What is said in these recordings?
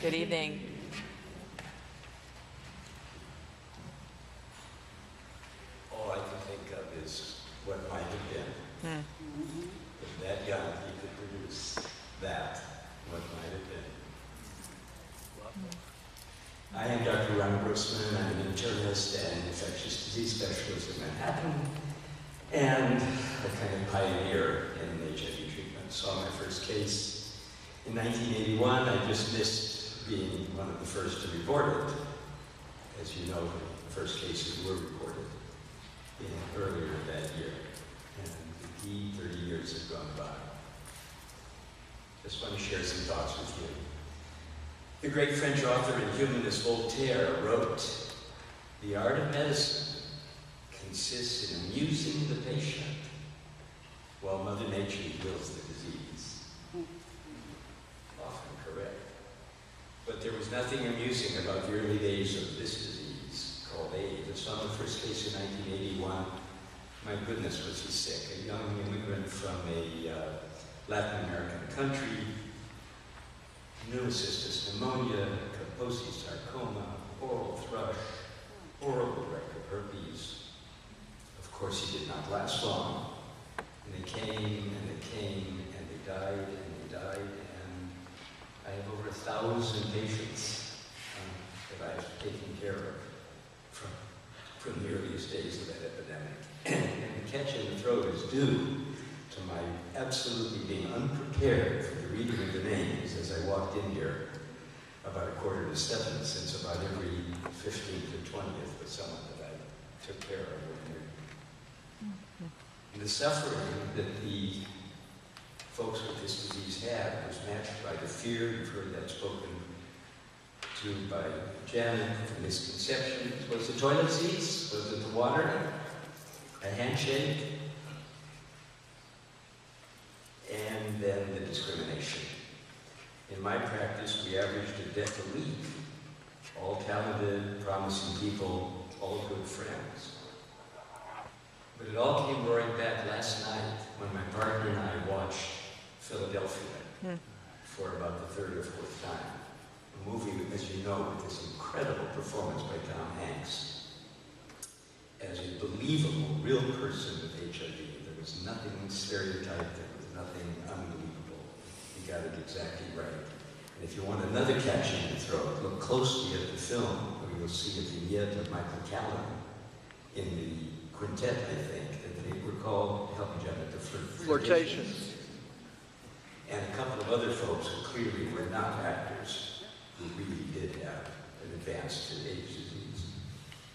Good evening. All I can think of is what might have been. If that young, he could produce that, what might have been. I am Dr. Grossman. I'm an internist and infectious disease specialist in Manhattan, and a kind of pioneer in HIV treatment. Saw my first case in 1981. I just missed being one of the first to report it. As you know, the first cases were reported earlier that year, and 30 years have gone by. Just want to share some thoughts with you. The great French author and humanist Voltaire wrote, "The art of medicine consists in amusing the patient while Mother Nature heals the disease." Often correct. But there was nothing amusing about the early days of this disease called AIDS. I saw the first case in 1981. My goodness, was he sick. A young immigrant from a Latin American country, pneumocystis pneumonia, Kaposi sarcoma, oral thrush, horrible rectal herpes. Of course, he did not last long. And they came, and they came, and they died, and they died, and I have over 1,000 patients that I've taken care of from the earliest days of that epidemic. And the catch in the throat is due to my absolutely being unprepared for the reading of the names as I walked in here about 6:45, since about every 15th or 20th was someone that I took care of. And the suffering that the folks with this disease had was matched by the fear. You've heard that spoken to by Janet, the misconceptions. Was it toilet seats? Was it the water? A handshake? And then the discrimination. In my practice, we averaged a death a week. All talented, promising people, all good friends. But it all came roaring back last night when my partner and I watched Philadelphia for about the third or fourth time. A movie, as you know, with this incredible performance by Tom Hanks. As a believable, real person with HIV, there was nothing stereotyped, there was nothing unbelievable. He got it exactly right. And if you want another catch in the throat, look closely at the film, where you'll see a vignette of Michael Callan in the quintet, I think, that they were called, help me, Janet, the Flirtations. And a couple of other folks who clearly were not actors, who really did have an advanced AIDS disease.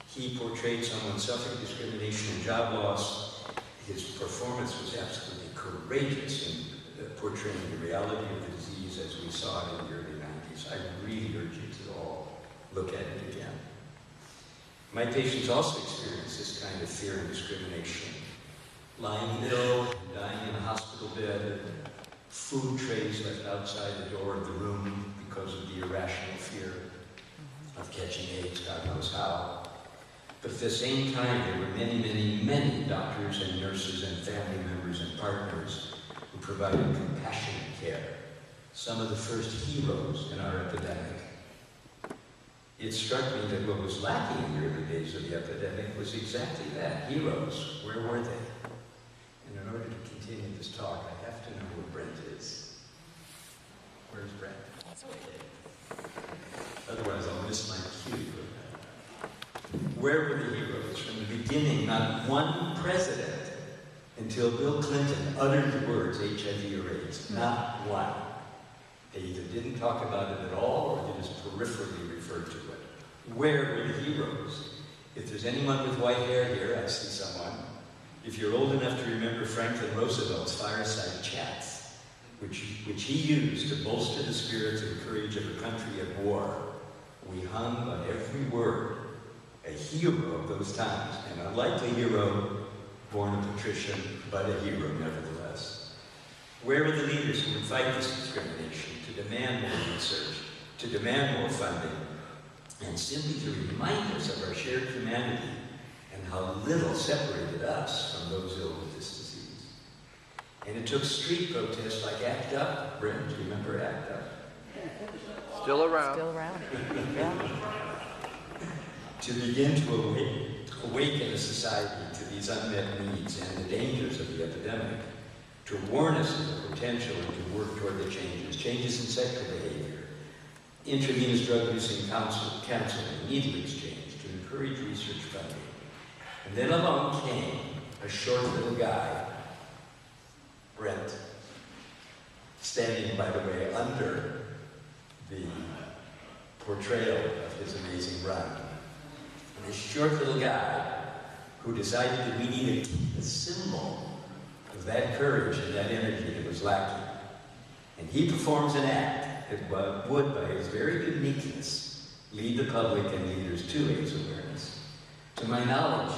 He portrayed someone suffering discrimination and job loss. His performance was absolutely courageous in portraying the reality of the disease as we saw it in the early 90s. I really urge you to all look at it again. My patients also experience this kind of fear and discrimination. Lying ill, dying in a hospital bed, food trays left outside the door of the room because of the irrational fear of catching AIDS, God knows how. But at the same time, there were many, many, many doctors and nurses and family members and partners who provided compassionate care. Some of the first heroes in our epidemic. It struck me that what was lacking in the early days of the epidemic was exactly that, heroes. Where were they? And in order to continue this talk, I have to know where Brent is. Where's Brent? Otherwise, I'll miss my cue. Where were the heroes? From the beginning, not one president until Bill Clinton uttered the words HIV or AIDS. Not one. They either didn't talk about it at all or they just peripherally referred to it. Where were the heroes? If there's anyone with white hair here, I see someone. If you're old enough to remember Franklin Roosevelt's fireside chats, which he used to bolster the spirits and courage of a country at war, we hung on every word. A hero of those times, an unlikely hero, born a patrician, but a hero nevertheless. Where were the leaders who would fight this discrimination, to demand more research, to demand more funding, and simply to remind us of our shared humanity and how little separated us from those ill with this disease? And it took street protests like ACT UP. Brent, do you remember ACT UP? Still around. Still around. Yeah. To begin to awaken a society to these unmet needs and the dangers of the epidemic, to warn us of the potential and to work toward the changes in sector behavior, intravenous drug-using counseling, needle exchange, to encourage research funding. And then along came a short little guy, Brent, standing, by the way, under the portrayal of his amazing run. And this short little guy who decided that we needed a symbol of that courage and that energy that was lacking. And he performs an act that would, by his very uniqueness, lead the public and leaders to AIDS awareness. To my knowledge,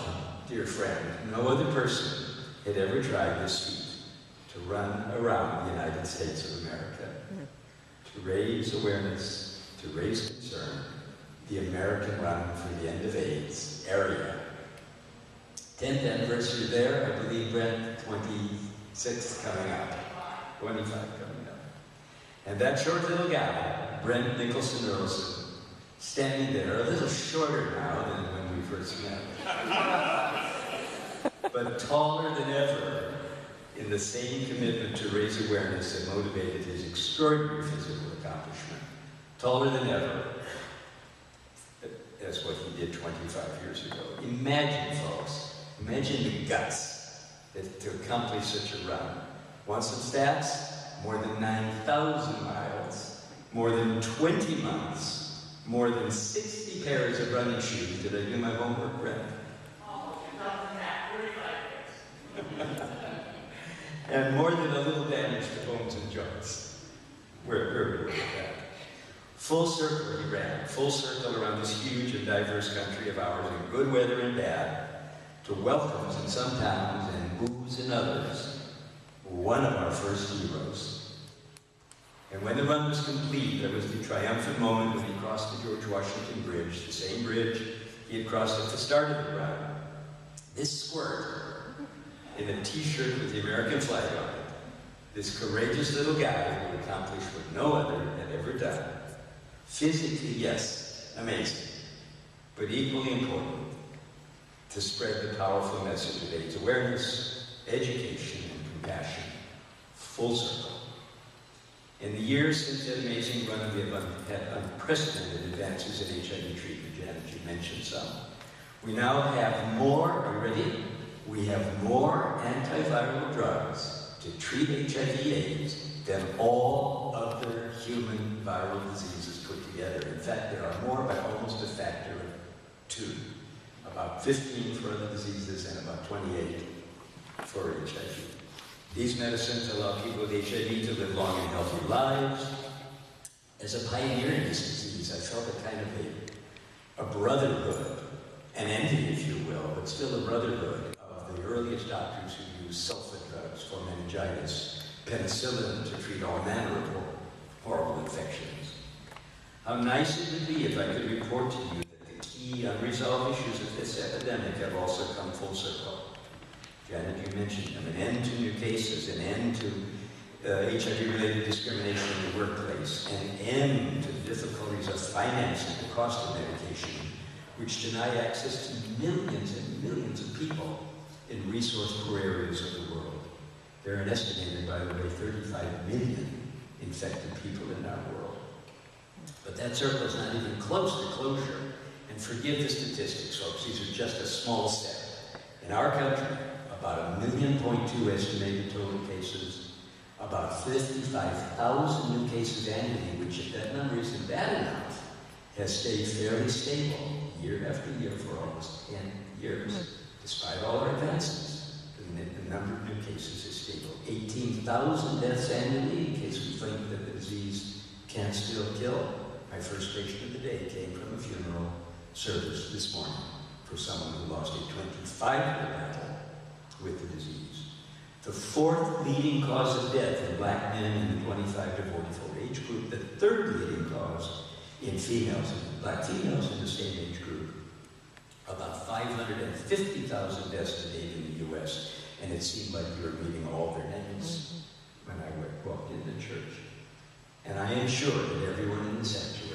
dear friend, no other person had ever tried this feat, to run around the United States of America, to raise awareness, to raise concern, the American Run for the End of AIDS area. 10th anniversary there, I believe, Brent, 26th coming up, 25 coming up. And that short little guy, Brent Nicholson Earlson, standing there, a little shorter now than when we first met, but taller than ever in the same commitment to raise awareness that motivated his extraordinary physical accomplishment. Taller than ever. That's what he did 25 years ago. Imagine, folks, imagine the guts to accomplish such a run. Want some stats? More than 9,000 miles, more than 20 months, more than 60 pairs of running shoes. Did I do my homework, Brent? Almost 35 days. And more than a little damage to bones and joints. Where we were at that. Full circle he ran, full circle around this huge and diverse country of ours in good weather and bad, to welcomes in some towns and boos in others, one of our first heroes. And when the run was complete, there was the triumphant moment when he crossed the George Washington Bridge, the same bridge he had crossed at the start of the run. This squirt, in a t-shirt with the American flag on it, this courageous little guy who accomplished what no other had ever done. Physically, yes, amazing, but equally important, to spread the powerful message of AIDS awareness, education, and compassion, full circle. In the years since that amazing run, we have had unprecedented advances in HIV treatment. Janet, you mentioned some. We now have more, are you ready? We have more antiviral drugs to treat HIV/AIDS than all other human viral diseases put together. In fact, there are more by almost a factor of 2. About 15 for other diseases and about 28 for HIV. These medicines allow people with HIV to live long and healthy lives. As a pioneer in this disease, I felt a kind of a brotherhood, an envy, if you will, but still a brotherhood of the earliest doctors who used sulfa drugs for meningitis, penicillin to treat all manner of horrible infections. How nice it would be if I could report to you that the key unresolved issues of this epidemic have also come full circle. Janet, you mentioned them. An end to new cases, an end to HIV-related discrimination in the workplace, an end to the difficulties of financing the cost of medication, which deny access to millions and millions of people in resource-poor areas of the world. There are an estimated, by the way, 35 million infected people in our world. But that circle is not even close to closure. And forgive the statistics, folks, these are just a small set. In our country, about 1.2 million estimated total cases, about 55,000 new cases annually, which if that number isn't bad enough, has stayed fairly stable year after year for almost 10 years. Despite all our advances, the number of new cases is stable. 18,000 deaths annually, in case we think that the disease can still kill. My first patient of the day came from a funeral service this morning for someone who lost a 25-year battle with the disease. The 4th leading cause of death in black men in the 25 to 44 age group. The 3rd leading cause in females, black females in the same age group. About 550,000 deaths to date in the U.S. And it seemed like you were meeting all their names when I walked in the church. And I am sure that everyone in the sanctuary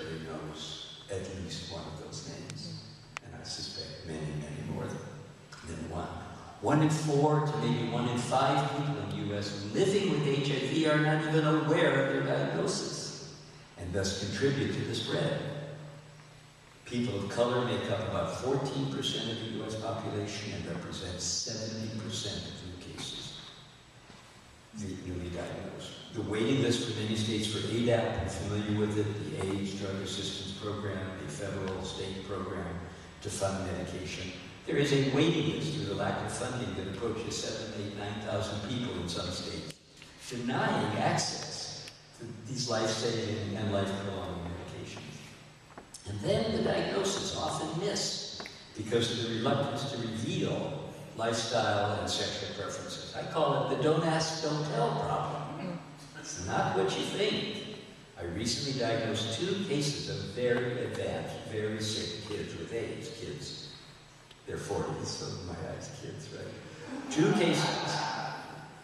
1 in 4 to maybe 1 in 5 people in the U.S. living with HIV are not even aware of their diagnosis, and thus contribute to the spread. People of color make up about 14% of the U.S. population and represent 70% of new cases, newly diagnosed. The waiting list for many states for ADAP, I'm familiar with it, the AIDS Drug Assistance Program, a federal state program to fund medication. There is a waiting list due to lack of funding that approaches 7,000, 8,000, 9,000 people in some states, denying access to these life-saving and life-prolonging medications. And then the diagnosis often missed because of the reluctance to reveal lifestyle and sexual preferences. I call it the don't ask, don't tell problem. It's not what you think. I recently diagnosed 2 cases of very advanced, very sick kids with AIDS. Kids, they're 40s, so in my eyes, kids, right? 2 cases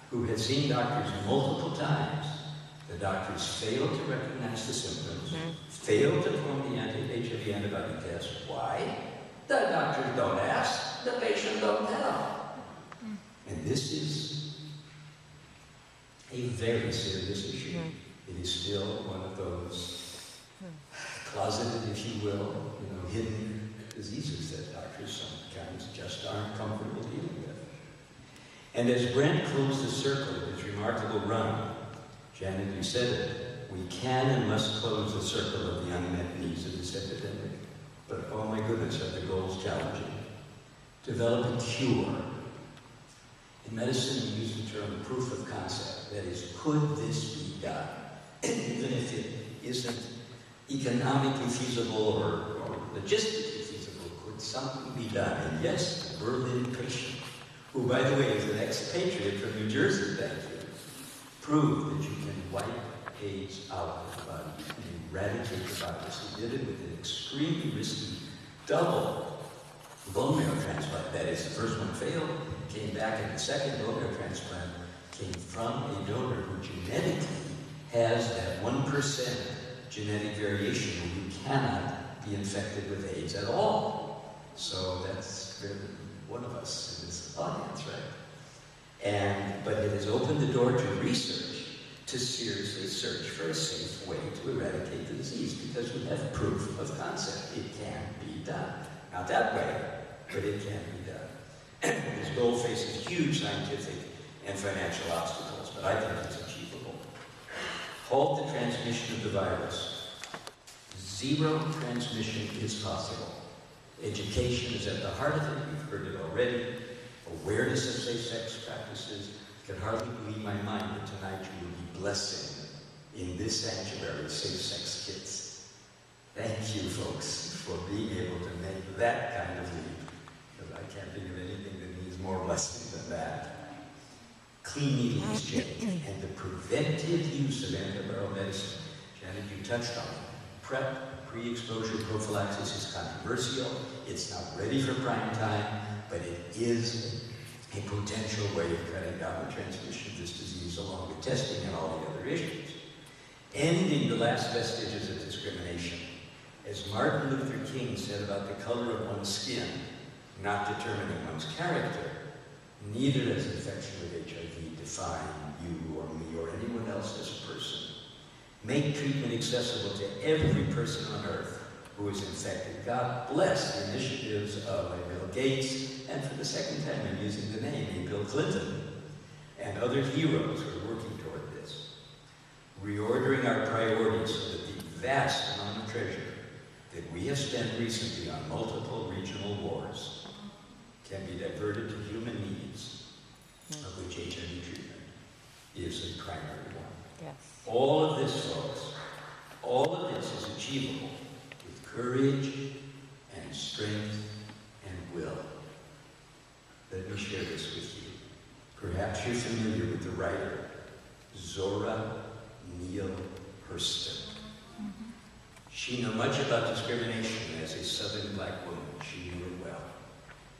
who had seen doctors multiple times. The doctors failed to recognize the symptoms, failed to perform the anti-HIV antibody test. Why? The doctors don't ask, the patient don't tell. And this is a very serious issue. It is still one of those closeted, if you will, hidden diseases that doctors sometimes just aren't comfortable dealing with. And as Brent closed the circle of his remarkable run, Janet, you said it, we can and must close the circle of the unmet needs of this epidemic. But oh my goodness, are the goals challenging. Develop a cure. In medicine, we use the term proof of concept. That is, could this be done? Even if it isn't economically feasible or logistically feasible, could something be done? And yes, the Berlin patient, who, by the way, is an expatriate from New Jersey, thank you, proved that you can wipe AIDS out of the body and eradicate the virus. He did it with an extremely risky double bone marrow transplant. That is, the first one failed, came back, and the second bone marrow transplant came from a donor who genetically has that 1% genetic variation where you cannot be infected with AIDS at all. So that's one of us in this audience, right? But it has opened the door to research to seriously search for a safe way to eradicate the disease because we have proof of concept. It can be done. Not that way, but it can be done. This goal faces huge scientific and financial obstacles, but I think it's achievable. Halt the transmission of the virus. Zero transmission is possible. Education is at the heart of it. We've heard it already. Awareness of safe-sex practices. I can hardly believe my mind that tonight you will be blessing in this sanctuary safe-sex kids. Thank you, folks, for being able to make that kind of leap. Because I can't think of anything that needs more blessing than that. Clean needle exchange and the preventive use of antiviral medicine. Janet, you touched on it. PrEP, pre-exposure prophylaxis, is controversial. It's not ready for prime time, but it is a potential way of cutting down the transmission of this disease along with testing and all the other issues. Ending the last vestiges of discrimination. As Martin Luther King said about the color of one's skin, not determining one's character, neither does infection with HIV define you or me or anyone else as a person. Make treatment accessible to every person on earth who is infected. God bless the initiatives of Bill Gates, and for the second time I'm using the name, Bill Clinton, and other heroes who are working toward this. Reordering our priorities so that the vast amount of treasure that we have spent recently on multiple regional wars can be diverted to human needs, of which HIV treatment is a primary one. Yes. All of this, folks, all of this is achievable with courage and strength and will. Let me share this with you. Perhaps you're familiar with the writer Zora Neale Hurston. She knew much about discrimination as a Southern black woman. She knew it well.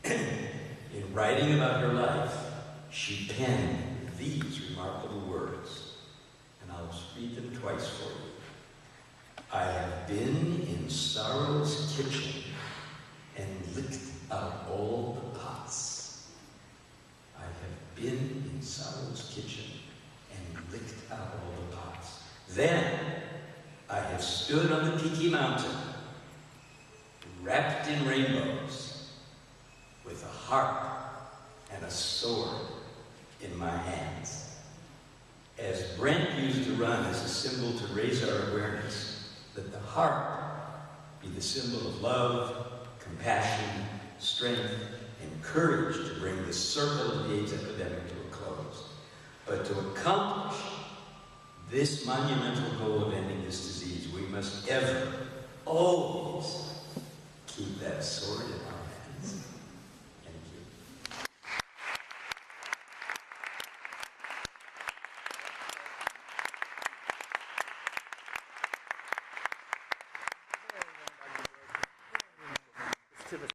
In writing about her life, she penned these remarkable words, and I'll read them twice for you. I have been in sorrow's kitchen and licked out all the pots. have stood on the peaky mountain, wrapped in rainbows, with a harp and a sword in my hands. As Brent used to run as a symbol to raise our awareness, that the harp be the symbol of love, compassion, strength, and courage to bring the circle of the AIDS epidemic to a close. But to accomplish this monumental goal of ending this disease, we must ever, always keep that sword in our hands. Thank you. To the